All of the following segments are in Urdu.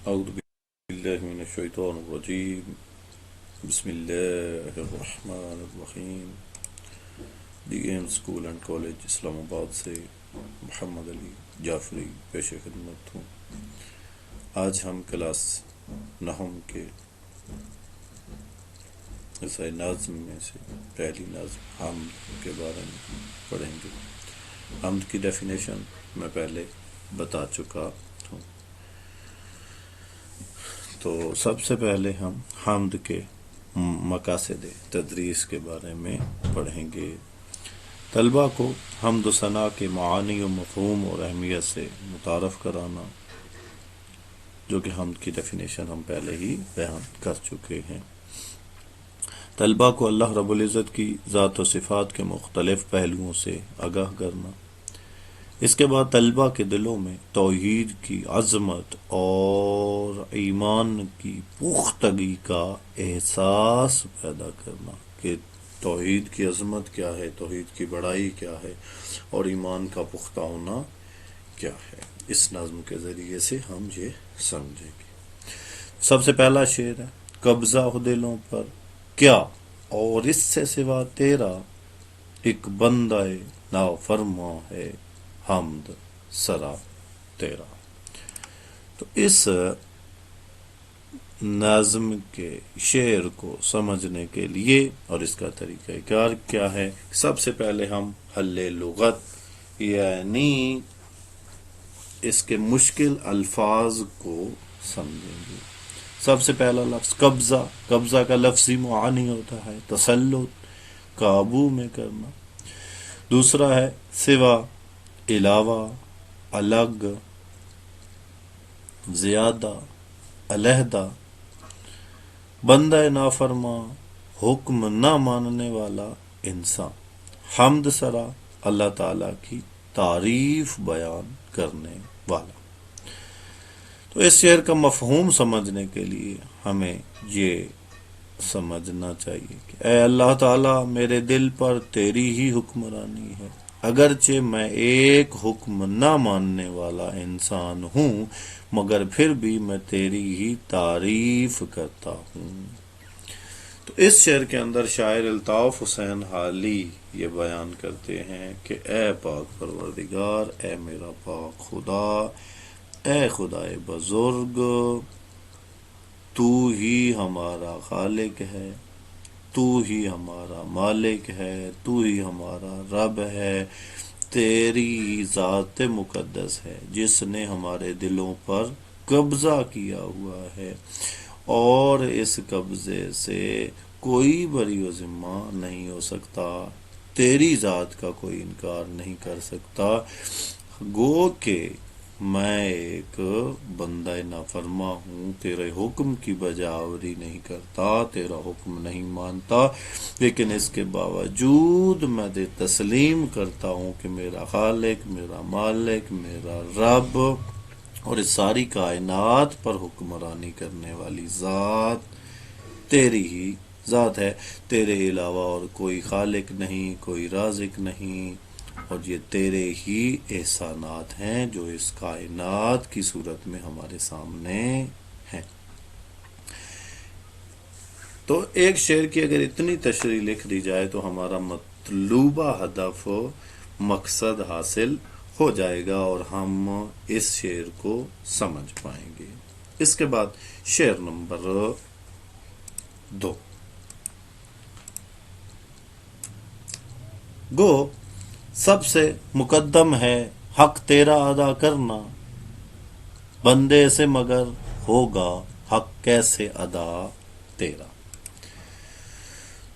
أعوذ بالله من الشيطان الرجيم. بسم الله الرحمن الرحیم. دی ایم اسکول اینڈ کالج اسلام آباد سے محمد علی جعفری پیش خدمت ہوں. آج ہم کلاس نحم کے حصہ نظم میں سے پہلی نظم حمد کے بارے میں پڑھیں گے. حمد کی ڈیفینیشن میں پہلے بتا چکا ہوں. تو سب سے پہلے ہم حمد کے مقاصد تدریس کے بارے میں پڑھیں گے. طلباء کو حمد و ثنا کے معانی و مفہوم اور اہمیت سے متعارف کرانا، جو کہ حمد کی ڈیفینیشن ہم پہلے ہی بیان کر چکے ہیں. طلباء کو اللہ رب العزت کی ذات و صفات کے مختلف پہلوؤں سے آگاہ کرنا. اس کے بعد طلباء کے دلوں میں توحید کی عظمت اور ایمان کی پختگی کا احساس پیدا کرنا کہ توحید کی عظمت کیا ہے، توحید کی بڑائی کیا ہے اور ایمان کا پختہ ہونا کیا ہے. اس نظم کے ذریعے سے ہم یہ سمجھیں گے. سب سے پہلا شعر ہے: قبضہ ہو دلوں پر کیا اور اس سے سوا تیرا، ایک بندہ نافرما ہے حمد سرا تیرا. تو اس نظم کے شعر کو سمجھنے کے لیے اور اس کا طریقہ کار کیا ہے، سب سے پہلے ہم حل لغت یعنی اس کے مشکل الفاظ کو سمجھیں گے. سب سے پہلا لفظ قبضہ. قبضہ کا لفظی معنی ہوتا ہے تسلط، قابو میں کرنا. دوسرا ہے سوا، علاوہ، الگ، زیادہ، علیحدہ. بندہ نافرما، حکم نہ ماننے والا انسان. حمد سرا، اللہ تعالیٰ کی تعریف بیان کرنے والا. تو اس شعر کا مفہوم سمجھنے کے لیے ہمیں یہ سمجھنا چاہیے کہ اے اللہ تعالیٰ، میرے دل پر تیری ہی حکمرانی ہے، اگرچہ میں ایک حکم نہ ماننے والا انسان ہوں، مگر پھر بھی میں تیری ہی تعریف کرتا ہوں. تو اس شعر کے اندر شاعر الطاف حسین حالی یہ بیان کرتے ہیں کہ اے پاک پروردگار، اے میرا پاک خدا، اے خدائے بزرگ، تو ہی ہمارا خالق ہے، تو ہی ہمارا مالک ہے، تو ہی ہمارا رب ہے. تیری ذات مقدس ہے جس نے ہمارے دلوں پر قبضہ کیا ہوا ہے، اور اس قبضے سے کوئی بری و ذمہ نہیں ہو سکتا، تیری ذات کا کوئی انکار نہیں کر سکتا. گو کہ میں ایک بندہ نافرما ہوں، تیرے حکم کی بجاوری نہیں کرتا، تیرا حکم نہیں مانتا، لیکن اس کے باوجود میں تسلیم کرتا ہوں کہ میرا خالق، میرا مالک، میرا رب اور اس ساری کائنات پر حکمرانی کرنے والی ذات تیری ہی ذات ہے. تیرے علاوہ اور کوئی خالق نہیں، کوئی رازق نہیں، اور یہ تیرے ہی احسانات ہیں جو اس کائنات کی صورت میں ہمارے سامنے ہیں. تو ایک شعر کی اگر اتنی تشریح لکھ دی جائے تو ہمارا مطلوبہ ہدف، مقصد حاصل ہو جائے گا اور ہم اس شعر کو سمجھ پائیں گے. اس کے بعد شعر نمبر 2: گو سب سے مقدم ہے حق تیرا ادا کرنا، بندے سے مگر ہوگا حق کیسے ادا تیرا.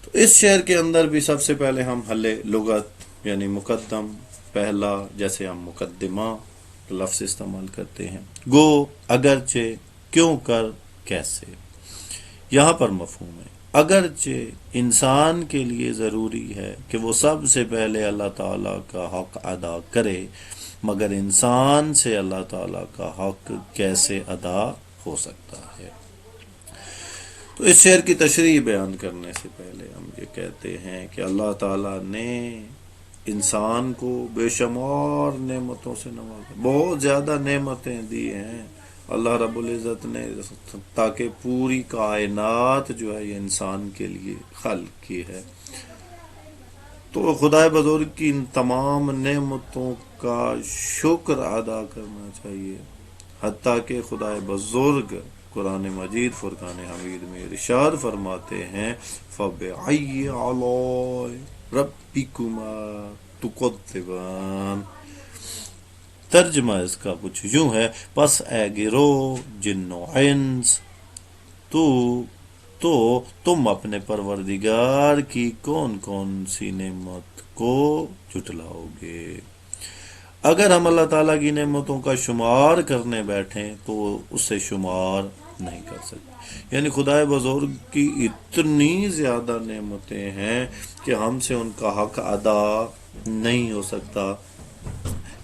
تو اس شعر کے اندر بھی سب سے پہلے ہم حل لغت یعنی مقدم، پہلا، جیسے ہم مقدمہ لفظ استعمال کرتے ہیں. گو، اگرچہ، کیوں کر، کیسے. یہاں پر مفہوم ہے اگرچہ انسان کے لیے ضروری ہے کہ وہ سب سے پہلے اللہ تعالیٰ کا حق ادا کرے، مگر انسان سے اللہ تعالیٰ کا حق کیسے ادا ہو سکتا ہے. تو اس شعر کی تشریح بیان کرنے سے پہلے ہم یہ کہتے ہیں کہ اللہ تعالیٰ نے انسان کو بے شمار نعمتوں سے نوازا، بہت زیادہ نعمتیں دی ہیں، اللہ رب العزت نے تاکہ پوری کائنات جو ہے یہ انسان کے لیے خلق کی ہے. تو خدائے بزرگ کی ان تمام نعمتوں کا شکر ادا کرنا چاہیے. حتیٰ کہ خدائے بزرگ قرآن مجید فرقان حمید میں ارشاد فرماتے ہیں فَبِأَيِّ آلَاءِ رَبِّكُمَا تُكَذِّبَانِ. ترجمہ اس کا کچھ یوں ہے، پس اے گروہ جن و انس تو تم اپنے پروردگار کی کون کون سی نعمت کو جھٹلاؤ گے. اگر ہم اللہ تعالیٰ کی نعمتوں کا شمار کرنے بیٹھیں تو اسے شمار نہیں کر سکتے. یعنی خدائے بزرگ کی اتنی زیادہ نعمتیں ہیں کہ ہم سے ان کا حق ادا نہیں ہو سکتا.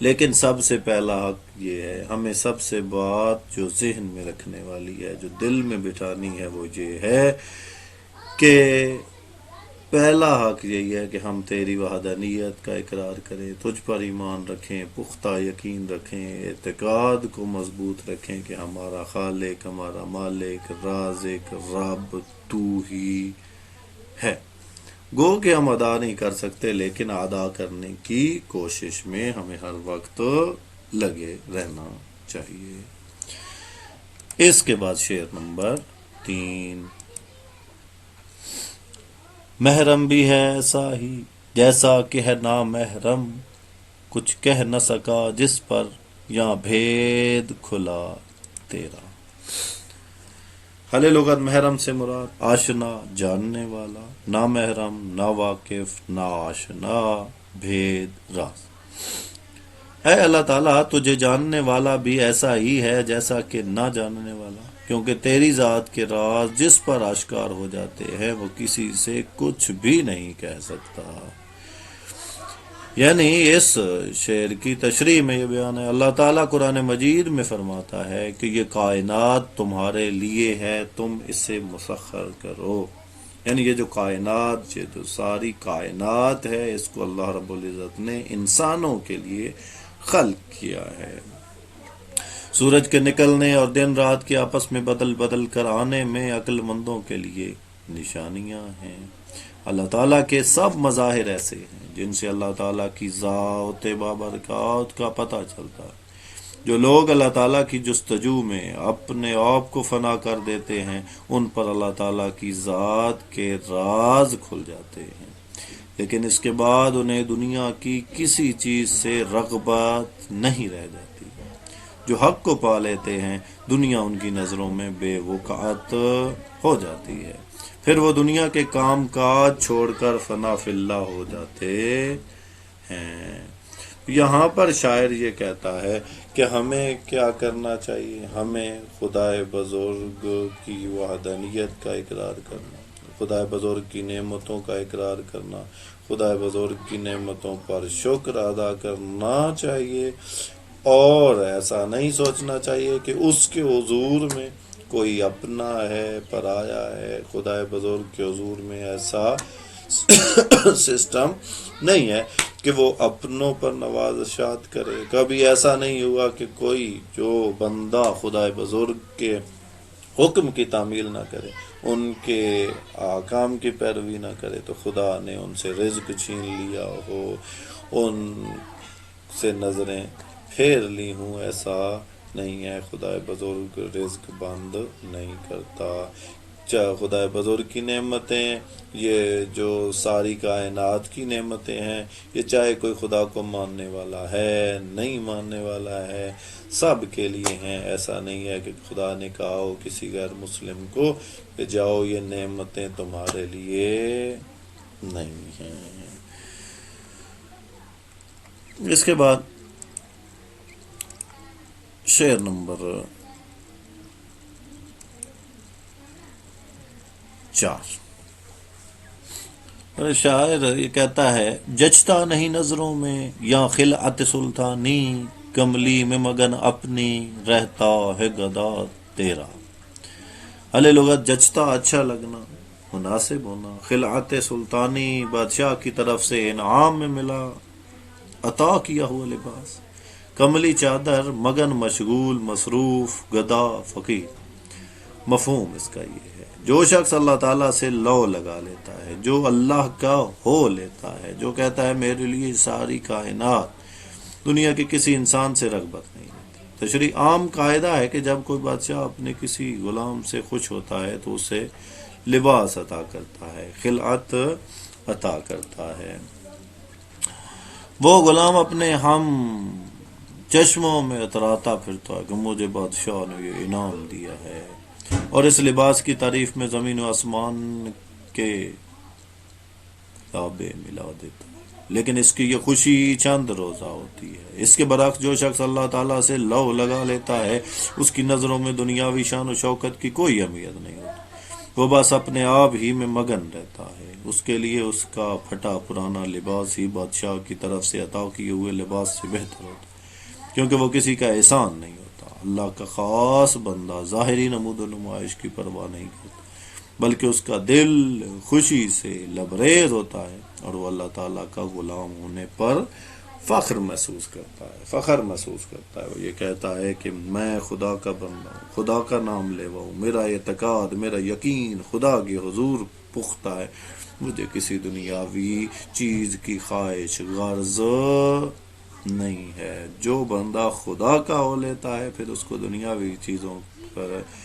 لیکن سب سے پہلا حق یہ ہے، ہمیں سب سے بات جو ذہن میں رکھنے والی ہے، جو دل میں بٹھانی ہے، وہ یہ ہے کہ پہلا حق یہی ہے کہ ہم تیری وحدانیت کا اقرار کریں، تجھ پر ایمان رکھیں، پختہ یقین رکھیں، اعتقاد کو مضبوط رکھیں کہ ہمارا خالق، ہمارا مالک، رازق، رب تو ہی ہے. گو کہ ہم ادا نہیں کر سکتے، لیکن ادا کرنے کی کوشش میں ہمیں ہر وقت لگے رہنا چاہیے. اس کے بعد شعر نمبر 3. محرم بھی ہے ایسا ہی جیسا کہ ہے نامحرم، کچھ کہہ نہ سکا جس پر یہاں بھید کھلا تیرا. حل لغت محرم سے مراد آشنا، جاننے والا، نامحرم، نا واقف، نا آشنا، بھید، راز. اے اللہ تعالیٰ تجھے جاننے والا بھی ایسا ہی ہے جیسا کہ نہ جاننے والا، کیونکہ تیری ذات کے راز جس پر آشکار ہو جاتے ہیں وہ کسی سے کچھ بھی نہیں کہہ سکتا. یعنی اس شعر کی تشریح میں یہ بیان ہے، اللہ تعالیٰ قرآن مجید میں فرماتا ہے کہ یہ کائنات تمہارے لیے ہے، تم اسے مسخر کرو. یعنی یہ جو کائنات، یہ جو ساری کائنات ہے، اس کو اللہ رب العزت نے انسانوں کے لیے خلق کیا ہے. سورج کے نکلنے اور دن رات کے آپس میں بدل بدل کر آنے میں عقل مندوں کے لیے نشانیاں ہیں. اللہ تعالیٰ کے سب مظاہر ایسے ہیں جن سے اللہ تعالیٰ کی ذات بابرکات کا پتہ چلتا ہے. جو لوگ اللہ تعالیٰ کی جستجو میں اپنے آپ کو فنا کر دیتے ہیں، ان پر اللہ تعالیٰ کی ذات کے راز کھل جاتے ہیں، لیکن اس کے بعد انہیں دنیا کی کسی چیز سے رغبت نہیں رہ جاتی. جو حق کو پا لیتے ہیں، دنیا ان کی نظروں میں بے وقعت ہو جاتی ہے. پھر وہ دنیا کے کام کاج چھوڑ کر فنا فی اللہ ہو جاتے ہیں. یہاں پر شاعر یہ کہتا ہے کہ ہمیں کیا کرنا چاہیے، ہمیں خدائے بزرگ کی وحدانیت کا اقرار کرنا، خدائے بزرگ کی نعمتوں کا اقرار کرنا، خدائے بزرگ کی نعمتوں پر شکر ادا کرنا چاہیے، اور ایسا نہیں سوچنا چاہیے کہ اس کے حضور میں کوئی اپنا ہے، پرایا ہے. خدائے بزرگ کے حضور میں ایسا سسٹم نہیں ہے کہ وہ اپنوں پر نوازشات کرے. کبھی ایسا نہیں ہوا کہ کوئی جو بندہ خدائے بزرگ کے حکم کی تعمیل نہ کرے، ان کے احکام کی پیروی نہ کرے، تو خدا نے ان سے رزق چھین لیا ہو، ان سے نظریں پھیر لی ہوں. ایسا نہیں ہے. خدائے بزرگ رزق بند نہیں کرتا. خدائے بزرگ کی نعمتیں، یہ جو ساری کائنات کی نعمتیں ہیں، یہ چاہے کوئی خدا کو ماننے والا ہے، نہیں ماننے والا ہے، سب کے لیے ہیں. ایسا نہیں ہے کہ خدا نے کہا ہو کسی غیر مسلم کو کہ جاؤ یہ نعمتیں تمہارے لیے نہیں ہیں. اس کے بعد شعر نمبر 4. شاعر یہ کہتا ہے، جچتا نہیں نظروں میں یا خلعت سلطانی، کملی میں مگن اپنی رہتا ہے گدا تیرا. حل لغت جچتا، اچھا لگنا، مناسب ہونا. خلعت سلطانی، بادشاہ کی طرف سے انعام میں ملا، عطا کیا ہوا لباس. کملی چادر، مگن مشغول مصروف گدا فقیر. مفہوم اس کا یہ ہے، جو شخص اللہ تعالیٰ سے لو لگا لیتا ہے، جو اللہ کا ہو لیتا ہے، جو کہتا ہے میرے لیے ساری کائنات، دنیا کے کسی انسان سے رغبت نہیں ہوتی. تشریح عام قاعدہ ہے کہ جب کوئی بادشاہ اپنے کسی غلام سے خوش ہوتا ہے تو اسے لباس عطا کرتا ہے، خلعت عطا کرتا ہے. وہ غلام اپنے ہم چشموں میں اتراتا پھرتا ہے کہ مجھے بادشاہ نے یہ انعام دیا ہے، اور اس لباس کی تعریف میں زمین و آسمان کے تابع ملا دیتا ہے. لیکن اس کی یہ خوشی چند روزہ ہوتی ہے. اس کے برعکس جو شخص اللہ تعالیٰ سے لو لگا لیتا ہے، اس کی نظروں میں دنیاوی شان و شوکت کی کوئی اہمیت نہیں ہوتی. وہ بس اپنے آپ ہی میں مگن رہتا ہے. اس کے لیے اس کا پھٹا پرانا لباس ہی بادشاہ کی طرف سے عطا کیے ہوئے لباس سے بہتر ہوتا ہے، کیونکہ وہ کسی کا احسان نہیں ہوتا. اللہ کا خاص بندہ ظاہری نمود و نمائش کی پرواہ نہیں کرتا، بلکہ اس کا دل خوشی سے لبریز ہوتا ہے، اور وہ اللہ تعالیٰ کا غلام ہونے پر فخر محسوس کرتا ہے. وہ یہ کہتا ہے کہ میں خدا کا بندہ ہوں، خدا کا نام لیوا ہوں، میرا اعتقاد، میرا یقین خدا کے حضور پختہ ہے، مجھے کسی دنیاوی چیز کی خواہش غرض نہیں ہے. جو بندہ خدا کا ہو لیتا ہے پھر اس کو دنیاوی چیزوں پر